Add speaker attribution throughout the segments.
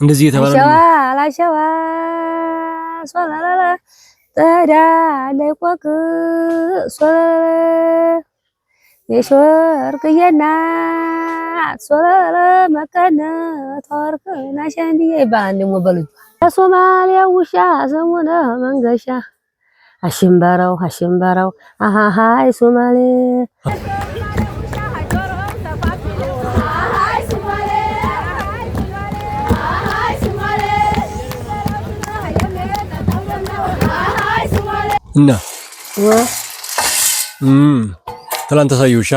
Speaker 1: እንደዚህ የተባለ ነው
Speaker 2: አላሸዋ ሶላላ ተዳ ለቆቅ ሶላላ የሾርቅየና ሶላላ መከነ ተወርቅና ሸንዲዬ ይባላል ደግሞ በልጁ የሶማሊያ ውሻ ዘሙነ መንገሻ አሽምበረው አሃሃይ ሶማሌ
Speaker 1: እና ትላንት ታሳዩሻ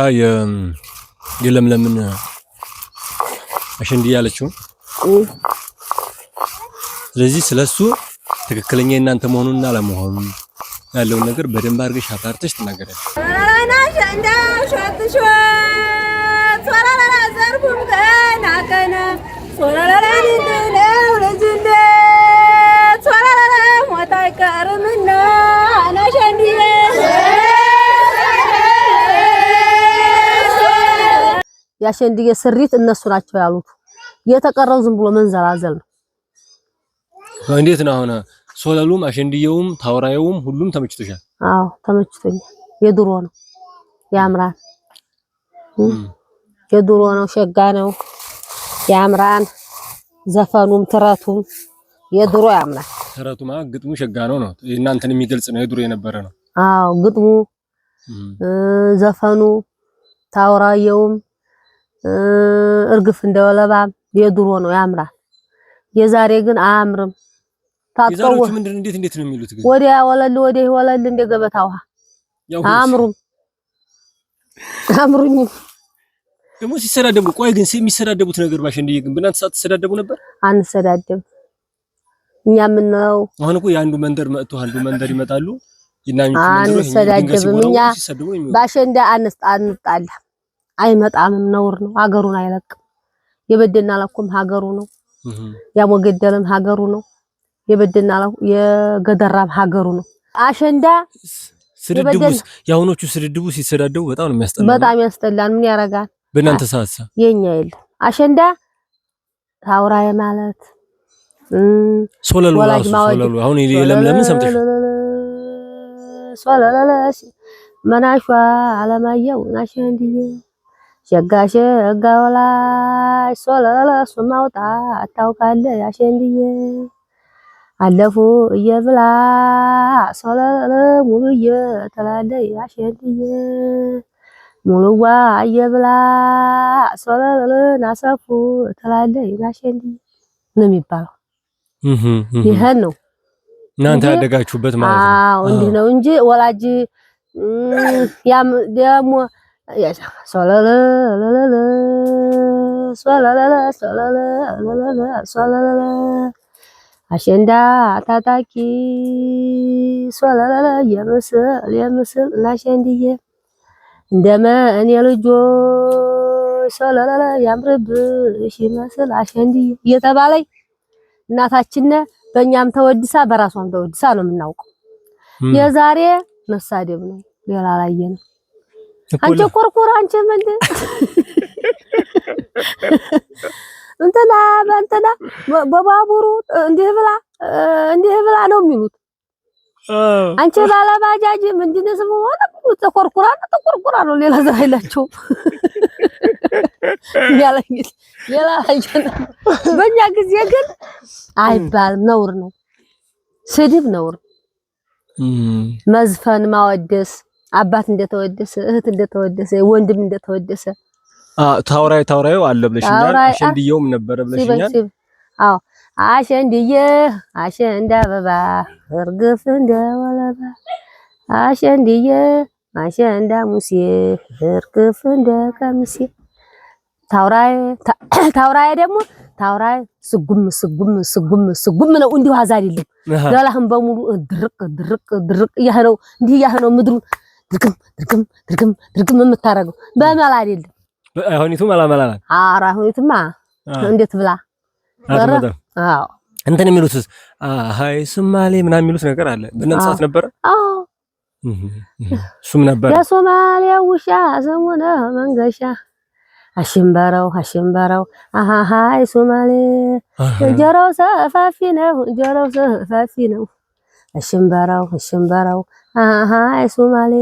Speaker 1: የለምለምን አሸንዲ ያለችው ስለዚህ ስለሱ ትክክለኛ እናንተ መሆኑንና አለመሆኑን ያለውን ነገር በደንብ አድርገሽ አጣርተሽ ትናገራለሽ።
Speaker 2: ያሸንዲዬ ስሪት እነሱ ናቸው ያሉት። የተቀረው ዝም ብሎ መንዘላዘል ነው።
Speaker 1: እንዴት ነው አሁን ሶለሉም አሸንዲየውም ታውራዩም ሁሉም ተመችቶሻል?
Speaker 2: አዎ ተመችቶኛል። የድሮ ነው ያምራል። የድሮ ነው ሸጋ ነው ያምራል። ዘፈኑም ትረቱም የድሮ ያምራል።
Speaker 1: ተረቱማ ግጥሙ ሸጋ ነው እናንተን የሚገልጽ ነው የድሮ የነበረ ነው።
Speaker 2: አዎ ግጥሙ ዘፈኑ ታውራየውም እርግፍ እንደወለባ የድሮ ነው ያምራል። የዛሬ ግን አያምርም።
Speaker 1: ታጣው ምንድን እንዴት ነው የሚሉት ግን
Speaker 2: ወዲያ ወለል እንደገበታ ውሃ አያምሩም።
Speaker 1: ደግሞ ሲሰዳደቡ ቆይ ግን የሚሰዳደቡት ነገር ባሸንዲዬ ግን በእናንተ ሰዓት ተሰዳደቡ ነበር?
Speaker 2: አንሰዳደብ እኛ ምን ነው
Speaker 1: አሁን እኮ የአንዱ መንደር መጥቶ አንዱ መንደር ይመጣሉ ይናኙ
Speaker 2: አንሰዳደብም። እኛ ባሸንዳ አንጣላ አይመጣምም ነውር ነው። ሀገሩን አይለቅም። የበደና ለኩም ሀገሩ ነው። ያሞገደለም ሀገሩ ነው። የበደና የገደራም ሀገሩ ነው። አሸንዳ
Speaker 1: ስድድቡስ ያሁኖቹ ስድድቡ ሲሰዳደቡ በጣም ነው የሚያስጠላው።
Speaker 2: በጣም ያስጠላል። ምን ያረጋል?
Speaker 1: በእናንተ ሰዓት
Speaker 2: የኛ የለም። አሸንዳ ታውራየ ማለት
Speaker 1: ሶለሉ አሁን የለምለምን ሰምተሽ
Speaker 2: ሶለለለሽ መናሿ አለማየሁ አሸንዲዬ ሸጋሽ ጋውላሽ ሶለለለሽ ማውጣ አታውቃለህ አሸንዲዬ አለፉ እየብላ ሶለለ ሙሉዬ ተላለይ አሸንዲዬ ሙሉዋ እየብላ ሶለለ ናሰፉ ተላለይ አሸንዲዬ ነው የሚባለው። ይሄን ነው
Speaker 1: እናንተ ያደጋችሁበት ማለት ነው።
Speaker 2: አዎ እንዲህ ነው እንጂ ወላጅ ያም ደሞ ሶለለ ለለለ ሶለለ ሶለለ አሸንዳ ታጣቂ ሶለለ የምስል ላሸንዲዬ እንደምን የልጆ ሶለለ ያምርብሽ ይመስል አሸንዲዬ እየተባለኝ እናታችን በእኛም ተወድሳ በራሷም ተወድሳ ነው የምናውቀው። የዛሬ መሳደብ ነው ሌላ ላይ ነው። አንቺ ኮርኮር አንቺ ምንድን እንትና በእንትና በባቡሩ እንዲህ ብላ ነው የሚሉት። አንቺ ባለባጃጅ ምንድን ስሙ ሆነ ተኮርኩራ ነው ሌላ ዘር አይላቸው ያለኝ ሌላ አይጀና። በእኛ ጊዜ ግን አይባልም፣ ነውር ነው፣ ስድብ ነውር። መዝፈን ማወደስ አባት እንደተወደሰ እህት እንደተወደሰ ወንድም እንደተወደሰ
Speaker 1: ታውራዩ አለ ብለሽኛል። አሸንዲየውም ነበር ብለሽኛል።
Speaker 2: አዎ አሸንዲዬ አሸንዳ አበባ እርግፍ እንደወለባ አሸንዲዬ አሸንዳ ሙሴ እርግፍ እንደ ቀሚሴ ታውራይ ደግሞ ታውራይ ስጉም ነው። እንዲሁ አዛ አይደለም። ገላህን በሙሉ ድርቅ ያህነው እንዲህ ያህነው ምድሩን ድርግም የምታረገው በመላ አይደለም።
Speaker 1: አሁኒቱ መላ ናት።
Speaker 2: ኧረ አሁኒቱማ እንዴት ብላ አዎ
Speaker 1: እንትን የሚሉት ሃይ ሶማሌ ምናምን የሚሉት ነገር አለ። በእናንተ ሰዓት ነበረ?
Speaker 2: አዎ
Speaker 1: እሱም ነበር።
Speaker 2: የሶማሌ ውሻ ዘሙነ መንገሻ አሽምበራው አሃሃይ ሶማሌ ጆሮው ሰፋፊ ነው አሽምበራው አሃሃይ ሶማሌ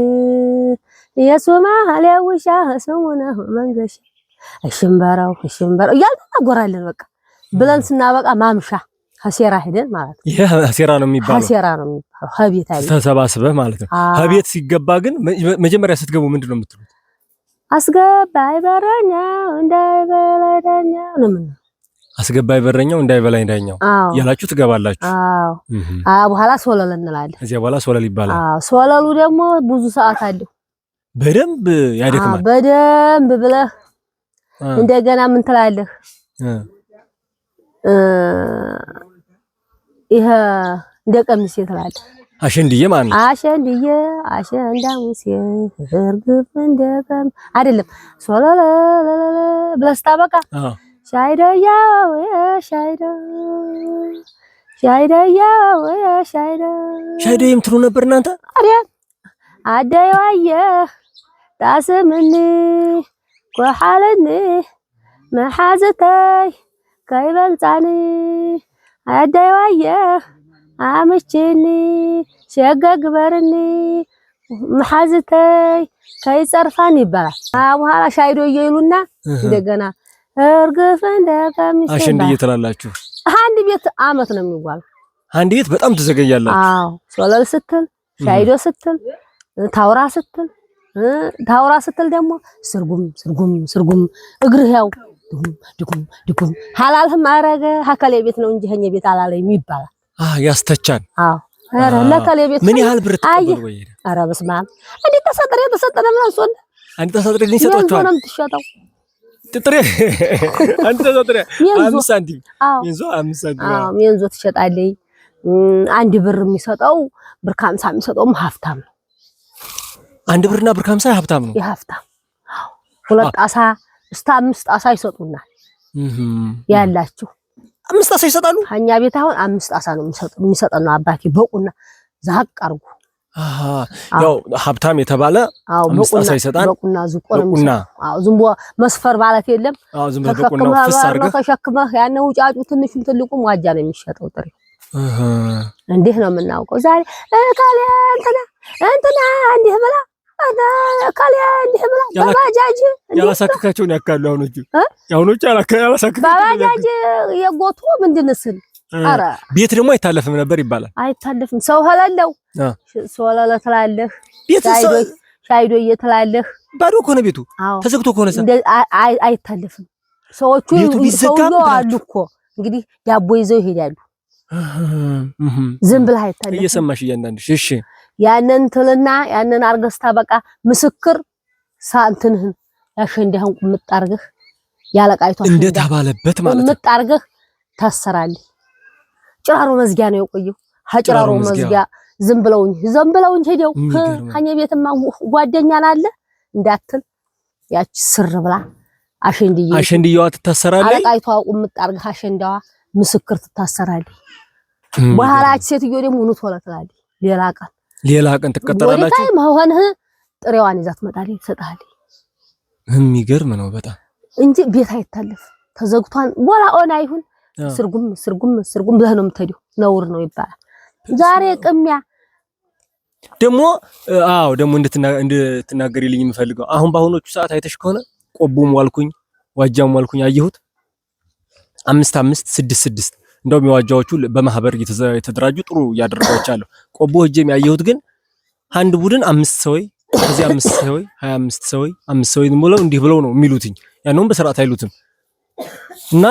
Speaker 2: የሶማሌ ውሻ ስሙ ነው መንገሻ አሽምበራው እያልን እናጎራለን በቃ ብለን ስናበቃ ማምሻ ሀሴራ ሄደን ማለት ነው።
Speaker 1: ይሄ ሀሴራ ነው የሚባለው ሀቤት አይደል
Speaker 2: ተሰባስበህ
Speaker 1: ማለት ነው። ሀቤት ሲገባ ግን መጀመሪያ ስትገቡ ምንድነው የምትሉት?
Speaker 2: አስገባይ በረኛው እንዳይበላኝ ዳኛው ነው ምን
Speaker 1: አስገባይ በረኛው እንዳይበላኝ ዳኛው ያላችሁ ትገባላችሁ።
Speaker 2: በኋላ ሶለል እንላለን።
Speaker 1: እዚያ በኋላ ሶለል ይባላል።
Speaker 2: ሶለሉ ደግሞ ብዙ ሰዓት አለው።
Speaker 1: በደንብ ያደክማል።
Speaker 2: በደንብ ብለህ እንደገና ምን ትላለህ? ይሄ እንደ ቀሚስ ትላለህ።
Speaker 1: አሸንድዬ ማለት ነው።
Speaker 2: አሸንድዬ አሸንዳ ሙሴ እርግፍ እንደቀም አይደለም ሶለለ ብለህ ስታበቃ ሻይደያው
Speaker 1: ሻይደ የምትሉ ነበር እናንተ
Speaker 2: አሪያ አደይዋየ ታስምኒ ኮሓለኒ መሓዘተይ ከይበልፃኒ አደይዋየ አምችኒ ሸገግበርኒ መሓዘተይ ከይጸርፋን ይባላል። በኋላ ሻይዶ ይሉና እንደገና እርግፍ እንደቀሚስ
Speaker 1: አሸንድዬ ትላላችሁ።
Speaker 2: አንድ ቤት አመት ነው የሚባለው።
Speaker 1: አንድ ቤት በጣም ትዘገያላችሁ።
Speaker 2: አዎ ሶለል ስትል ሻይዶ ስትል ታውራ ስትል ደግሞ ስርጉም እግርህ ያው ድጉም ሐላልህም አረገ ሀከሌ ቤት ነው እንጂ ሀኛ ቤት አላለኝ ይባላል።
Speaker 1: ያስተቻል።
Speaker 2: አዎ አረ ለከሌ ቤት
Speaker 1: ምን ያህል ብር ተቀበል ወይ?
Speaker 2: አረ በስመ አብ እንዴ ተሰጠረ ምን አንሶን
Speaker 1: አንተ ተሰጠረ ግን ይሰጣችኋል።
Speaker 2: ምንም ትሸጣው
Speaker 1: ጥጥሬ አንተ ተሰጠረ 5 ሳንቲም ሚንዞ 5 ሳንቲም
Speaker 2: ሚንዞ ትሸጣለኝ። አንድ ብር የሚሰጠው ብር ከ50 የሚሰጠውም ሀብታም ነው።
Speaker 1: አንድ ብርና ብር ከ50 ሀብታም ነው።
Speaker 2: የሀብታም ሁለት አሳ እስከ 5 አሳ ይሰጡናል ያላችሁ
Speaker 1: 5 አሳ ይሰጣሉ።
Speaker 2: ሀኛ ቤት አሁን 5 አሳ ነው የሚሰጠን አባቴ በቁና ዛቅ አርጉ።
Speaker 1: ያው ሀብታም የተባለ 5 አሳ ይሰጣል።
Speaker 2: በቁና ዝቆና ዝምቦ መስፈር ማለት የለም።
Speaker 1: ዝም ብሎ በቁና ፍስ አድርገህ
Speaker 2: ተሸክመህ ያነው ጫጩ ትንሹም ትልቁም ዋጃ ነው የሚሸጠው ጥሬ። እንዴት ነው የምናውቀው? ዛሬ ካለ እንትና እንዲህ ብላ ካለ እንዲህ ብላ ባጃጅ
Speaker 1: ያላሳከካቸውን ያካሉ አሁኖቹ ያላሳከካቸው
Speaker 2: ባጃጅ የጎቱ ምንድንስል አረ
Speaker 1: ቤት ደግሞ አይታለፍም ነበር ይባላል።
Speaker 2: አይታለፍም ሰው ሆለለው ሶለለ ትላለህ። ሻይዶ እየተላለህ
Speaker 1: ባዶ ከሆነ ቤቱ ተዘግቶ ከሆነ
Speaker 2: አይታለፍም። ሰዎቹ አሉ እኮ እንግዲህ ዳቦ ይዘው ይሄዳሉ። ዝም ብለህ አይታለፍም።
Speaker 1: እየሰማሽ እያንዳንድሽ እሺ
Speaker 2: ያንን ትልና ያንን አርገስታ በቃ ምስክር ሳንትንህን ያሸንዳህን ቁምጥ አርገህ ያለቃይቷ
Speaker 1: እንደ ተባለበት ማለት
Speaker 2: ቁምጥ አርገህ ታሰራለህ። ጭራሮ መዝጊያ ነው የቆየው። ሀጭራሮ መዝጊያ ዝም ብለውኝ ሄደው ሀኛ ቤትማ ጓደኛን አለ እንዳትል ያች ስር ብላ
Speaker 1: አሸንድየዋ ትታሰራለች።
Speaker 2: አለቃይቷ ቁምጥ አርገህ አሸንዳዋ ምስክር ትታሰራለች። በኋላች ሴትዮ ደግሞ ኑት ወለ ትላለች። ሌላ ቀን ትቀጠራላችሁ። ወዲታይ መሆንህ ጥሬዋን ይዛት መጣለች ትሰጣለች።
Speaker 1: የሚገርም ነው በጣም
Speaker 2: እንጂ ቤት አይታለፍ ተዘግቷን ወላ ኦና ይሁን ስርጉም ብለህ ነው የምትሄደው። ነውር ነው ይባላል። ዛሬ ቅሚያ
Speaker 1: ደግሞ እንድትናገሪልኝ የምፈልገው አሁን በአሁኖቹ ሰዓት አይተሽ ከሆነ ቆቦም ዋልኩኝ ዋጃም ዋልኩኝ አየሁት 5 6 እንደውም የዋጃዎቹ በማህበር የተደራጁ ጥሩ ያደረጋቻለሁ። ቆቦ ሄጄም ያየሁት ግን አንድ ቡድን 5 ሰው ከዚህ 5 ሰው 25 ሰው 5 ሰው ብለው እንዲህ ብለው ነው የሚሉትኝ። ያንንም በስርዓት አይሉትም። እና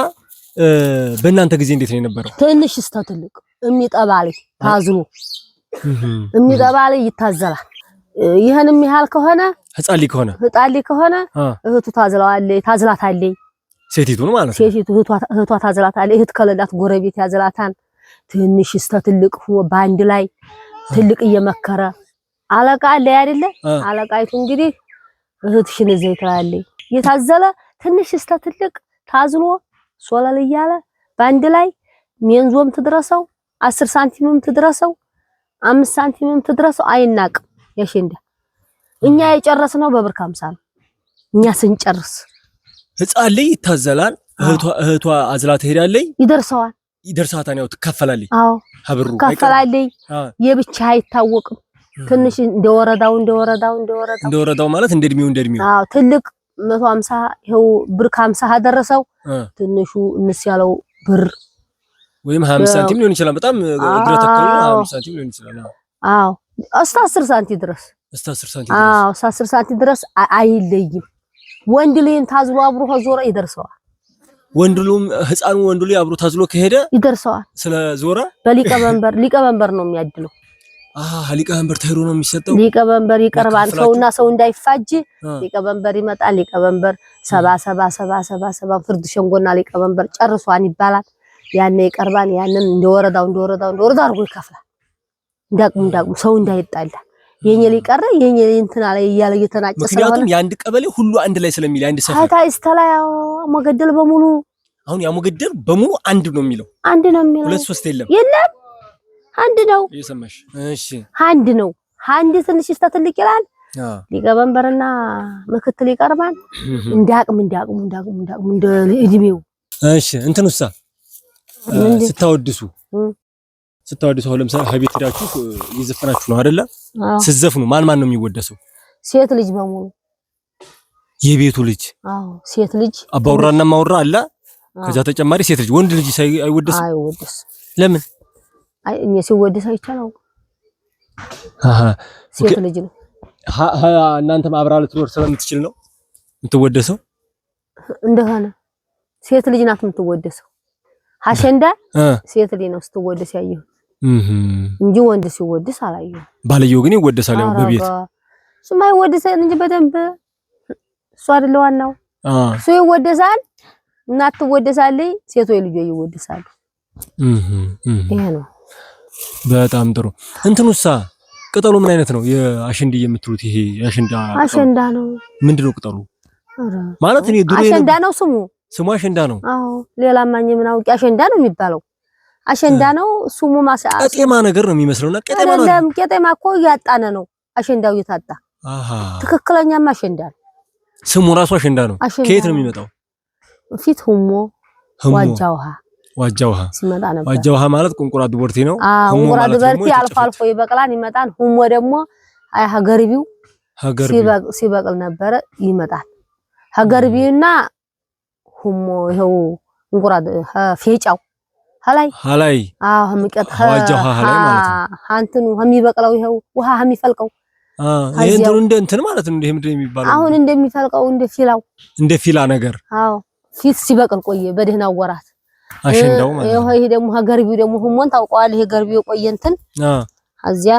Speaker 1: በእናንተ ጊዜ እንዴት ነው የነበረው?
Speaker 2: ትንሽ እስከ ትልቅ የሚጠባልይ ታዝሎ የሚጠባልይ ይታዘላል። ይሄንም ያህል ከሆነ ህፃሊ ከሆነ እህቱ ታዝላታለች።
Speaker 1: ሴቲቱን ማለት ነው።
Speaker 2: ሴቲቱ እህቷ ታዝላታለች። እህት ከሌላት ጎረቤት ያዝላታል። ትንሽ እስከ ትልቅ ባንድ ላይ ትልቅ እየመከረ አለቃ አለ አይደለ? አለቃይቱ እንግዲህ እህትሽን እዘይ ትላለች። የታዘለ ትንሽ እስከ ትልቅ ታዝሎ ሶለል እያለ ባንድ ላይ ሜንዞም ትድረሰው 10 ሳንቲምም ትድረሰው 5 ሳንቲምም ትድረሰው አይናቅም። ያሸንዳ እኛ የጨረስነው በብር 50 ነው። እኛ ስንጨርስ
Speaker 1: ህፃን ላይ ይታዘላል። እህቷ አዝላ ትሄዳለች። ይደርሳታል። ያው ትካፈላለች።
Speaker 2: አዎ ሀብሩ ትካፈላለች። የብቻ አይታወቅም። ትንሽ እንደወረዳው ማለት እንደድሚው አዎ ትልቅ 150 ይሄው ብር ከ50 አደረሰው። ትንሹ እንስ ያለው ብር
Speaker 1: ወይም 50 ሳንቲም ሊሆን ይችላል። በጣም እድረት ተከለ 50 ሳንቲም ሊሆን ይችላል።
Speaker 2: አዎ እስከ 10 ሳንቲም ድረስ አዎ እስከ 10 ሳንቲም ድረስ አይለይም። ወንድ ልጅን ታዝሎ አብሮ ዞረ ይደርሰዋል።
Speaker 1: ወንዱሉም ህፃኑ ወንዱ ልጅ አብሮ ታዝሎ ከሄደ
Speaker 2: ይደርሰዋል።
Speaker 1: ስለዞረ
Speaker 2: ሊቀመንበር ነው የሚያድለው።
Speaker 1: ሊቀመንበር ተሄዶ ነው የሚሰጠው።
Speaker 2: ሊቀመንበር ይቀርባል። ሰውና ሰው እንዳይፋጅ ሊቀመንበር ይመጣል። ሊቀመንበር 77 ፍርድ ሸንጎና ሊቀመንበር ጨርሷን ይባላል። ያኔ ይቀርባል። ያንን እንደወረዳው አርጎ ይከፍላል። እንዳቅሙ ሰው እንዳይጣላ የኛ ሊቀረ የኛ እንትና ላይ እያለ እየተናጨ ስለሆነ
Speaker 1: ምክንያቱም የአንድ ቀበሌ ሁሉ አንድ ላይ ስለሚል አንድ ሰፈር
Speaker 2: ታይስተላው ሞገደል በሙሉ
Speaker 1: አሁን ያ ሞገደል በሙሉ አንድ ነው የሚለው ሁለት ሶስት
Speaker 2: የለም አንድ ነው።
Speaker 1: እየሰማሽ እሺ
Speaker 2: አንድ ነው። አንድ ትንሽ ተትልቅ ይላል። ሊቀመንበርና ምክትል ይቀርባል። እንዳቅም እንደ እድሜው
Speaker 1: እሺ እንትንሳ ስታወድሱ አሁን ለምሳሌ ሀቤት ሄዳችሁ እየዘፈናችሁ ነው አይደለ? ስትዘፍኑ ማን ነው የሚወደሰው?
Speaker 2: ሴት ልጅ በሙሉ
Speaker 1: የቤቱ ልጅ።
Speaker 2: አዎ ሴት ልጅ
Speaker 1: አባውራና ማውራ አለ። ከዛ ተጨማሪ ሴት ልጅ ወንድ ልጅ አይወደስም። ለምን?
Speaker 2: አይ እኔ ሲወደስ አይቻለው። ሴት ልጅ ነው።
Speaker 1: እናንተ ማብራ ልትኖር ስለምትችል ነው የምትወደሰው።
Speaker 2: እንደሆነ ሴት ልጅ ናት የምትወደሰው። አሸንዳ ሴት ልጅ ነው ስትወደስ ያየው እንጂ ወንድ ሲወደስ አላየው።
Speaker 1: ባልየው ግን ይወደሳል። ያው በቤት
Speaker 2: እሱማ ይወደሳል እንጂ በደንብ እሱ አይደለ ዋናው። እሱ ይወደሳል፣ እናት ትወደሳለች፣ ሴቶች ልጆች ይወደሳሉ። ይሄ ነው።
Speaker 1: በጣም ጥሩ። እንትኑሳ ቅጠሉ ምን አይነት ነው? የአሸንዲ የምትሉት ይሄ አሸንዳ ነው። ምንድነው ቅጠሉ? ማለት እኔ ድሮ
Speaker 2: አሸንዳ ነው ስሙ
Speaker 1: አሸንዳ ነው።
Speaker 2: አዎ ሌላ ማኝ ምን አውቂ አሸንዳ ነው የሚባለው። አሸንዳ ነው ስሙ።
Speaker 1: ቀጤማ ነገር ነው የሚመስለውና
Speaker 2: ቀጤማ እኮ ያጣነ ነው አሸንዳው እየታጣ። ትክክለኛማ አሸንዳ ነው
Speaker 1: ስሙ ራሱ አሸንዳ ነው። ከየት ነው የሚመጣው?
Speaker 2: ፊት ሁሞ ዋጃ ውሃ ሲመጣ ነበር።
Speaker 1: ዋጃ ውሃ ማለት ቁንቁራ ድቦርቲ ነው።
Speaker 2: ቁንቁራ ድቦርቲ አልፎ ይበቅላል ይመጣል። ሁሞ ደግሞ ሀገርቢው ሲበቅል ነበረ ይመጣል። ሀገርቢውና ሁሞ ይሄው ቁንቁራ ፌጫው ሀላይ የሚቀጥ
Speaker 1: ዋጃ ውሃ ሀላይ ማለት ነው።
Speaker 2: አንተኑ የሚበቅለው ይሄው ውሃ የሚፈልቀው
Speaker 1: ይሄ እንትን ማለት ነው። ይሄ ምንድነው የሚባለው?
Speaker 2: አሁን እንደሚፈልቀው እንደ ፊላ ነገር።
Speaker 1: አዎ
Speaker 2: ፊት ሲበቅል ቆየ በደህናው ወራት
Speaker 1: አሸንዳው ማለት ነው።
Speaker 2: ይሄ ደግሞ ሀገርቢው ደግሞ ሁሞን ታውቀዋለህ። ይሄ ገርቢው ቆየ እንትን አዚያ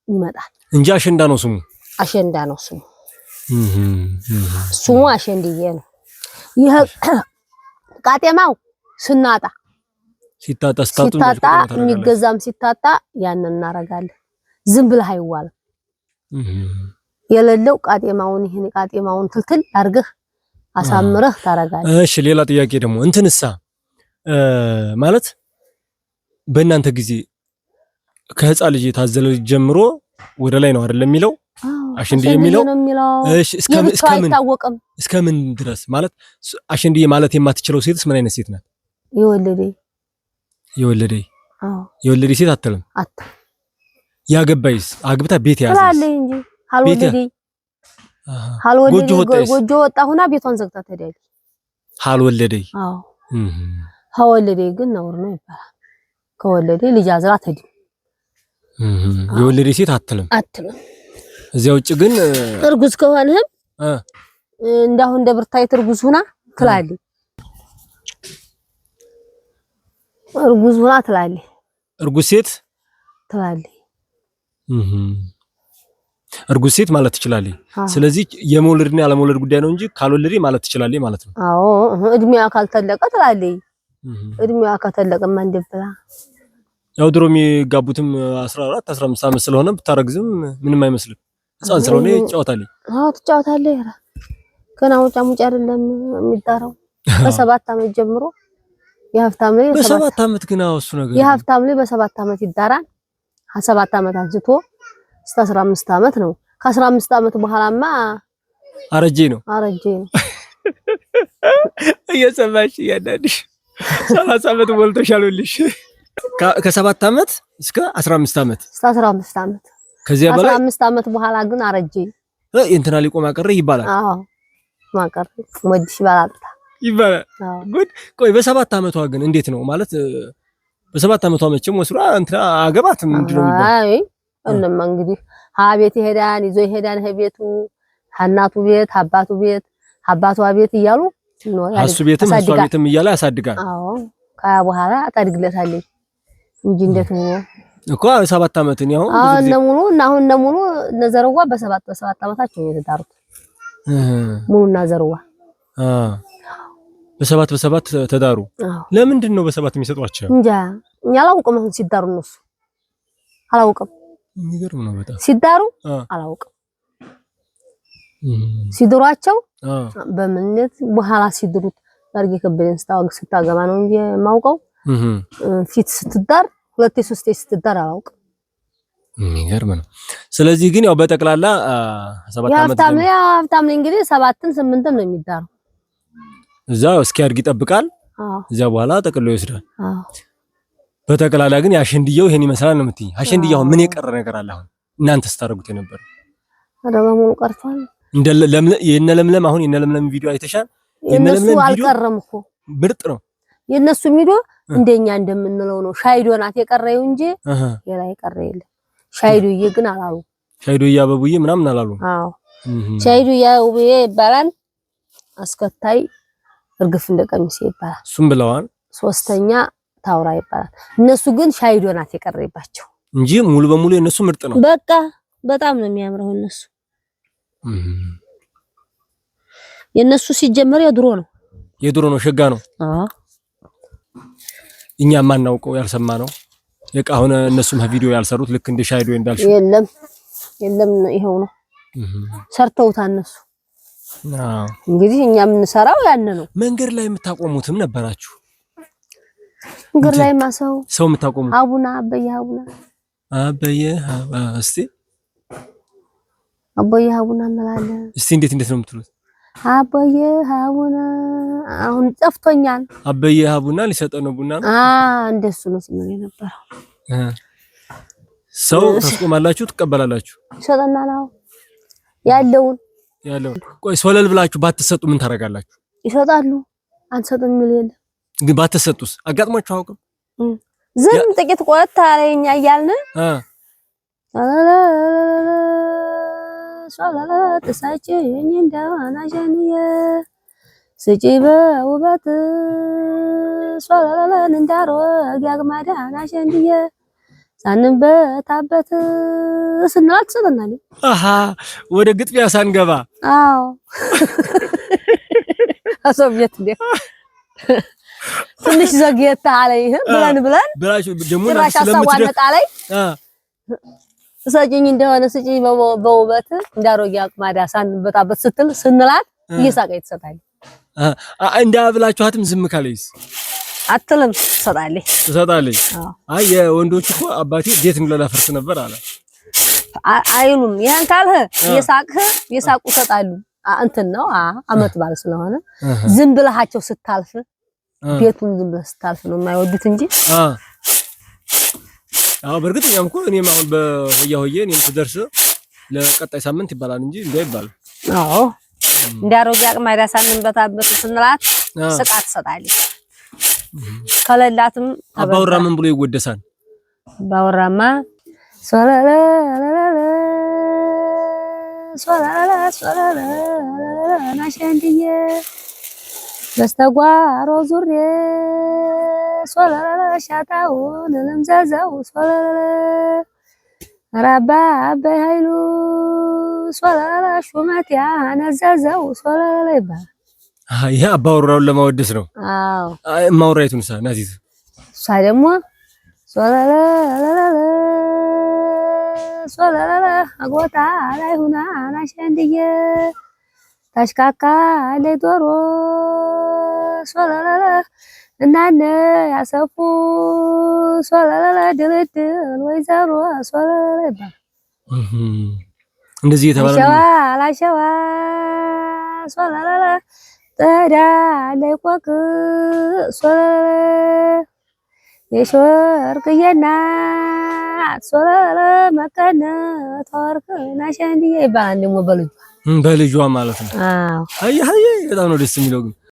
Speaker 2: ይመጣል
Speaker 1: እንጂ አሸንዳ ነው ስሙ።
Speaker 2: አሸንዳ ነው ስሙ። ስሙ አሸንድዬ ነው። ይሄ ቃጤማው ሲታጣ የሚገዛም ሲታጣ ያንን እናረጋለን። ዝም ብለህ አይዋልም። የሌለው ቃጤማውን ይሄን ቃጤማውን ትልትል አድርገህ አሳምረህ ታረጋለህ።
Speaker 1: እሺ ሌላ ጥያቄ ደግሞ እንትንሳ ማለት በእናንተ ጊዜ ከህፃን ልጅ የታዘለ ጀምሮ ወደ ላይ ነው አይደል የሚለው አሸንድዬ የሚለው? እሺ እስከምን ድረስ ማለት አሸንድዬ ማለት የማትችለው ሴትስ ምን አይነት ሴት ናት? የወለደይ ሴት አትልም። ያገባይስ አግብታ ቤት ያዘች
Speaker 2: እንጂ ጎጆ ወጣ ሁና ቤቷን ዘግታ ትሄዳለች።
Speaker 1: አልወለደይ
Speaker 2: ከወለደይ ግን ነውር ነው ይባላል። ከወለደይ ልጅ አዝራ ትሄድ።
Speaker 1: የወለደይ ሴት አትልም። እዚያ ውጭ ግን
Speaker 2: እርጉዝ ከሆነም እንዳሁን እንደ ብርታይት እርጉዝ ሁና ትላለች። እርጉዝ ሴት ትላለች።
Speaker 1: እርጉዝ ሴት ማለት ትችላለች። ስለዚህ የመውለድና ያለመውለድ ጉዳይ ነው እንጂ ካልወለደ ማለት ትችላለች ማለት ነው።
Speaker 2: አዎ እድሜዋ ካልተለቀ ትላለች። እድሜዋ ከተለቀማ እንደብላ
Speaker 1: ያው ድሮ የሚጋቡትም 14 15 ዓመት ስለሆነ ብታረግዝም ምንም አይመስልም። ህፃን ስለሆነ ይጫወታለች።
Speaker 2: አዎ ትጫወታለች። ገና ሙጫ አይደለም የሚዳረው በ7 ዓመት ጀምሮ የሀብታም ልጅ
Speaker 1: በ7 ዓመት ግን እሱ ነገር
Speaker 2: የሀብታም ልጅ በ7 ዓመት ይዳራል። ከ7 ዓመት አንስቶ እስከ 15 ዓመት ነው። ከ15 ዓመት በኋላማ አረጄ ነው።
Speaker 1: እየሰማሽ ያዳድሽ 30 ዓመት ሞልቶሻልልሽ ከ7 ዓመት እስከ 15 ዓመት
Speaker 2: እስከ 15 ዓመት
Speaker 1: ከዚያ በላይ
Speaker 2: 15 ዓመት በኋላ ግን አረጀኝ
Speaker 1: እንትና ሊቆም አቀረ ይባላል።
Speaker 2: አዎ ማቀር ወዲሽ
Speaker 1: ይባላል። ጉድ ቆይ በ7 ዓመቷ ግን እንዴት ነው ማለት በ7 ዓመቷ መቼም ወስራ እንትና አገባት ምንድነው ይባላል?
Speaker 2: አይ እነማ እንግዲህ ሀቤት ይሄዳን ይዞ ይሄዳን ሀቤቱ ሀናቱ ቤት አባቱ ቤት አባቷ ቤት እያሉ ነው ያለው።
Speaker 1: እሱ ቤትም እሷ ቤትም እያለ ያሳድጋል።
Speaker 2: አዎ ከያ በኋላ ታድግለታለች እንጂ እንዴት ነው
Speaker 1: እኮ 7 ዓመት ነው
Speaker 2: አሁን ነሙሉ ነዘረዋ በ7 ዓመታቸው የተዳሩት ሙሉና ዘረዋ
Speaker 1: በ7 ተዳሩ። ለምንድን ነው በ7 የሚሰጧቸው?
Speaker 2: እንጃ እኛ አላውቅም። አሁን ሲዳሩ እነሱ አላውቅም።
Speaker 1: የሚገርም ነው በጣም ሲዳሩ
Speaker 2: አላውቅም። ሲድሯቸው በምንነት በኋላ ሲድሩት ዳርጌ ከበደን ስታገባ ነው እንጂ የማውቀው ፊት ስትዳር 2 3 ስትዳር አላውቅም።
Speaker 1: የሚገርም ነው። ስለዚህ ግን ያው በጠቅላላ 7 ዓመት
Speaker 2: ሀብታም ነኝ እንግዲህ 7ን 8ን ነው የሚዳሩ።
Speaker 1: እዛው እስኪያድግ ይጠብቃል። እዛ በኋላ ጠቅሎ ይወስዳል። በጠቅላላ ግን ያሸንድየው ይሄን ይመስላል ነው የምትይኝ? አሸንድየው ምን የቀረ ነገር አለ አሁን እናንተ ስታረጉት የነበረ?
Speaker 2: አደባሙ ቀርቷል።
Speaker 1: እንደ የነ ለምለም አሁን የነ ለምለም ቪዲዮ አይተሻል?
Speaker 2: የነሱ አልቀረም እኮ
Speaker 1: ምርጥ ነው
Speaker 2: የነሱ ቪዲዮ። እንደኛ እንደምንለው ነው። ሻይዶ ናት የቀረው እንጂ ሌላ የቀረ የለም። ሻይዶዬ ግን አላሉ።
Speaker 1: ሻይዶዬ አበቡዬ ምናምን አላሉ።
Speaker 2: አዎ ሻይዶዬ አበቡዬ ይባላል። አስከታይ እርግፍ እንደቀሚስ ይባላል።
Speaker 1: እሱም ብለዋል።
Speaker 2: ሶስተኛ ታውራ ይባላል። እነሱ ግን ሻይዶ ናት የቀረባቸው
Speaker 1: እንጂ ሙሉ በሙሉ የነሱ ምርጥ ነው።
Speaker 2: በቃ በጣም ነው የሚያምረው እነሱ የነሱ ሲጀመር የድሮ ነው ሸጋ ነው። እኛ ማናውቀው ያልሰማ ነው የቃሁን እነሱም ቪዲዮ ያልሰሩት ልክ እንደ ሻይዶ እንዳልሽ የለም ይሄው ነው ሰርተውታል እነሱ። እንግዲህ እኛ የምንሰራው ያን ነው።
Speaker 1: መንገድ ላይ የምታቆሙትም ነበራችሁ?
Speaker 2: መንገድ ላይ ማሰው
Speaker 1: ሰው የምታቆሙ
Speaker 2: አቡና
Speaker 1: እስቲ
Speaker 2: አበየ አቡና እንላለን።
Speaker 1: እስቲ እንዴት ነው የምትሉት?
Speaker 2: አበየ አቡና አሁን ጠፍቶኛል።
Speaker 1: አበየ አቡና ሊሰጠው ነው ቡና ነው።
Speaker 2: እንደሱ ነው ሲመር የነበረው።
Speaker 1: ሰው ታስቆማላችሁ ትቀበላላችሁ?
Speaker 2: ይሰጠናል ያለውን
Speaker 1: ቆይ ሶለል ብላችሁ ባትሰጡ ምን ታረጋላችሁ?
Speaker 2: ይሰጣሉ። አንሰጥም የሚል የለም።
Speaker 1: ግን ባትሰጡስ አጋጥሟችሁ አውቅም?
Speaker 2: ዝም ጥቂት ቆጣ አለኛ እያልን ሶለል ተሳጭኝ እንደዋና ጀንየ ስጪ በውበት ሶለልን እንዳሮግ ያግማዳና ጀንየ ሳንበታበት ስናት ሰጠናል።
Speaker 1: ወደ ግጥሚያ ሳንገባ
Speaker 2: አሶብየት እንደ ትንሽ ዘግየት አለኝ ብለን
Speaker 1: ብላችሁ ደሞ
Speaker 2: ስለምትደቅ አለኝ ሰጪኝ እንደሆነ ስጪኝ በውበት እንዳሮግ ያግማዳ ሳንበታበት ስትል ስንላት እየሳቀኝ ትሰጣለች።
Speaker 1: እንዳብላችኋትም ዝም ካለይስ
Speaker 2: አትልም ትሰጣለች።
Speaker 1: አይ የወንዶች እኮ አባቴ ቤት እንግላላ ፈርስ ነበር አለ
Speaker 2: አይሉም። ያን ካልህ የሳቁ ሰጣሉ። እንትን ነው አመት ባል ስለሆነ ዝም ብለሃቸው ስታልፍ ቤቱን ዝም ብለህ ስታልፍ ነው የማይወዱት እንጂ በእርግጥኛም እኮ እኔም አሁን በሆያ ሆዬ እኔም ስደርስ ለቀጣይ ሳምንት ይባላል እንጂ እንዳይባል እንዳሮግ ያቅማዳ ሳንበታበት ስንላት ስቃ ትሰጣለች። ከለላትም
Speaker 1: አባወራ ምን ብሎ ይወደሳል?
Speaker 2: አባወራማ ሶለለ ናሸንድዬ በስተጓሮ ዙሬ ሶለለ ሻታውን ልምዘዘው ሶለለ ራባ አባይ ኃይሉ ሶለለ ሹመት ያነዘዘው ሶለለ ይባላል።
Speaker 1: ይሄ አባወራውን ለማወደስ ነው። ማውራይቱን ናዚዝ
Speaker 2: እሷ ደግሞ ሶለለ አጎታ ላይ ሁና ናሸንድዬ ታሽካካ ላይ ዶሮ ሶለለ እናነ ያሰፉ ሶለለ ድልድል ወይዘሮ ሶለለ ይባላል።
Speaker 1: እንደዚህ የተባለ
Speaker 2: ላሸዋ ሶለለ ጠዳለይ ቆቅ ሶለ የሾርቅዬ እናት ሶለ መቀነት ወርቅና ሸንድዬ ይባላል ደግሞ በልጇ
Speaker 1: ማለት ነው። አዎ አይ በጣም ነው ደስ የሚለው ግን